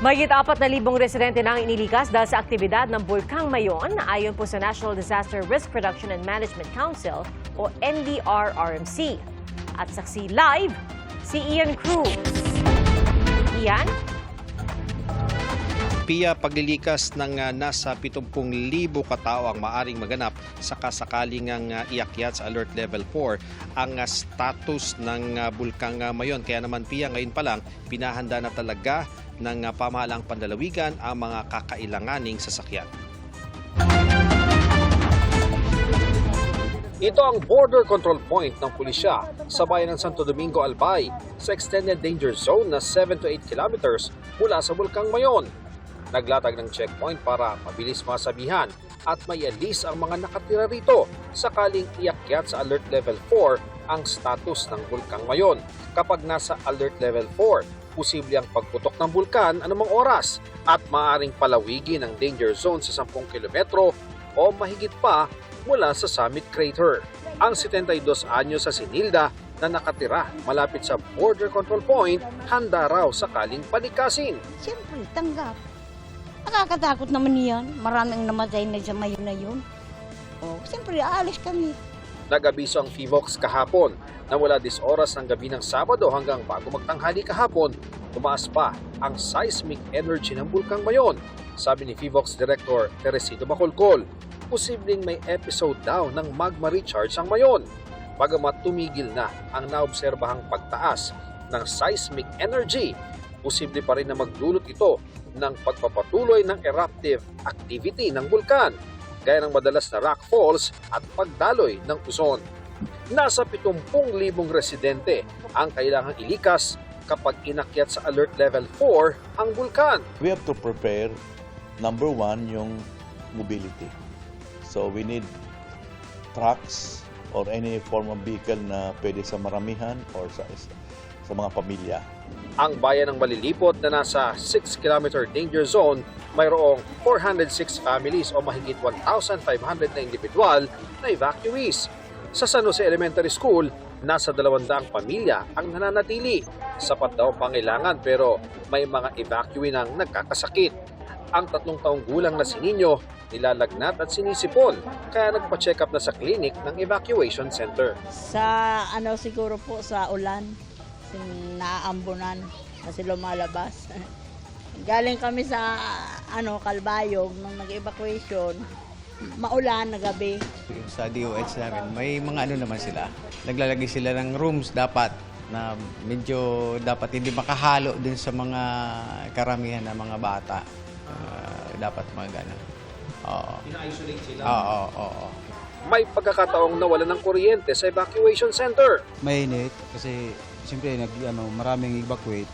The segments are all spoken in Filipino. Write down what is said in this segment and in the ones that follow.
Mahigit 4,000 residente na ang inilikas dahil sa aktibidad ng Bulkang Mayon ayon po sa National Disaster Risk Reduction and Management Council o NDRRMC. At saksi live, si Ian Cruz. Ian? Pia, paglilikas ng nasa 70,000 katao ang maaring maganap sa kasakaling iakyat sa Alert Level 4 ang status ng Bulkang Mayon. Kaya naman Pia, ngayon pa lang, pinahanda na talaga ng pamahalaang pandalawigan ang mga kakailanganing sasakyan. Ito ang border control point ng pulisya sa bayan ng Santo Domingo, Albay sa extended danger zone na 7 to 8 kilometers mula sa Bulkang Mayon. Naglatag ng checkpoint para mabilis masabihan at maialis ang mga nakatira rito sakaling iakyat sa Alert Level 4 ang status ng Bulkang Mayon. Kapag nasa Alert Level 4, posible ang pagputok ng bulkan anumang oras at maaaring palawigin ang danger zone sa 10 kilometro o mahigit pa mula sa Summit Crater. Ang 72 anyo sa Sinilda na nakatira malapit sa border control point, handa raw sakaling palikasin. Siyempre, tanggap. Nakakatakot naman yan. Maraming namatay na sa Mayon na yun. Siyempre, aalis kami. Nag-abiso ang FIVOX kahapon na mula 10 oras ng gabi ng Sabado hanggang bago magtanghali kahapon, tumaas pa ang seismic energy ng Bulkang Mayon. Sabi ni FIVOX Director Teresito Bacolcol, posibleng may episode daw ng magma recharge ang Mayon. Bagamat tumigil na ang naobserbahang pagtaas ng seismic energy, posible pa rin na magdulot ito ng pagpapatuloy ng eruptive activity ng bulkan, gaya ng madalas na rock falls at pagdaloy ng uson. Nasa 70,000 residente ang kailangang ilikas kapag inakyat sa Alert Level 4 ang bulkan. We have to prepare, number one, yung mobility. So we need trucks or any form of vehicle na pwede sa maramihan or sa mga pamilya. Ang bayan ng Malilipot na nasa 6-kilometer danger zone, mayroong 406 families o mahigit 1,500 na individual na evacuees. Sa San Jose Elementary School, nasa 200 pamilya ang nananatili. Sapat daw pangailangan pero may mga evacuee nang nagkakasakit. Ang 3 taong gulang na si Nino, nilalagnat at sinisipon, kaya nagpa-check up na sa clinic ng evacuation center. Sa siguro po sa ulan, naaambunan kasi lumalabas. Galing kami sa Kalbayog nung nag-evacuation, maulan na gabi. Sa DOH namin, may mga naman sila. Naglalagay sila ng rooms dapat na medyo dapat hindi makahalo din sa mga karamihan ng mga bata. Dapat mga gano'n. Ina-isolate sila? Oo. May pagkakataong nawalan ng kuryente sa evacuation center. Mainit kasi siyempre maraming evacuate.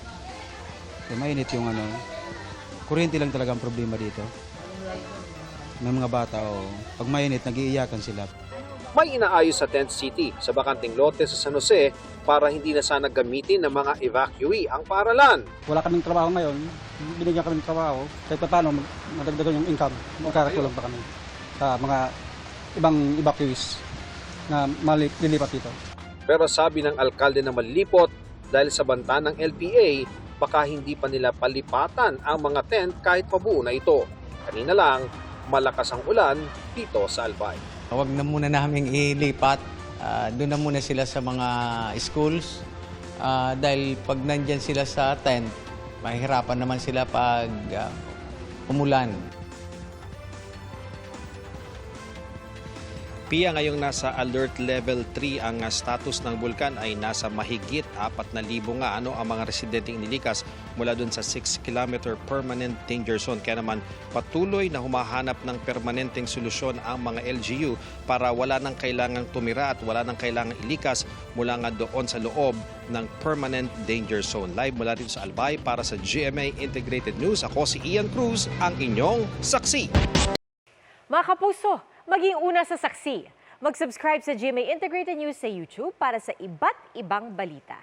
So, mainit yung kuryente lang talaga ang problema dito. Ng mga bata pag mainit nag-iiyakan sila. May inaayos sa Tent City sa bakanteng lote sa San Jose para hindi na sana gamitin ng mga evacuee ang paaralan. Wala kaming trabaho ngayon, binigyan kami ng trabaho. Kahit paano madagdagan yung income, magkakatulong pa kami sa mga ibang evacuees na malilipat dito. Pero sabi ng alkalde ng Malilipot, dahil sa banta ng LPA, baka hindi pa nila palipatan ang mga tent kahit mabuo na ito. Kanina lang, malakas ang ulan dito sa Albay. Huwag na muna namin ilipat. Doon na muna sila sa mga schools. Dahil pag nandyan sila sa tent, mahihirapan naman sila pag umulan. Pia, ngayong nasa Alert Level 3 ang status ng bulkan ay nasa mahigit 4,000 nga ang mga residenteng inilikas mula dun sa 6-kilometer permanent danger zone. Kaya naman patuloy na humahanap ng permanenteng solusyon ang mga LGU para wala nang kailangang tumira at wala nang kailangang ilikas mula nga doon sa loob ng permanent danger zone. Live mula dito sa Albay para sa GMA Integrated News. Ako si Ian Cruz, ang inyong saksi. Mga kapuso, maging una sa saksi. Mag-subscribe sa GMA Integrated News sa YouTube para sa iba't ibang balita.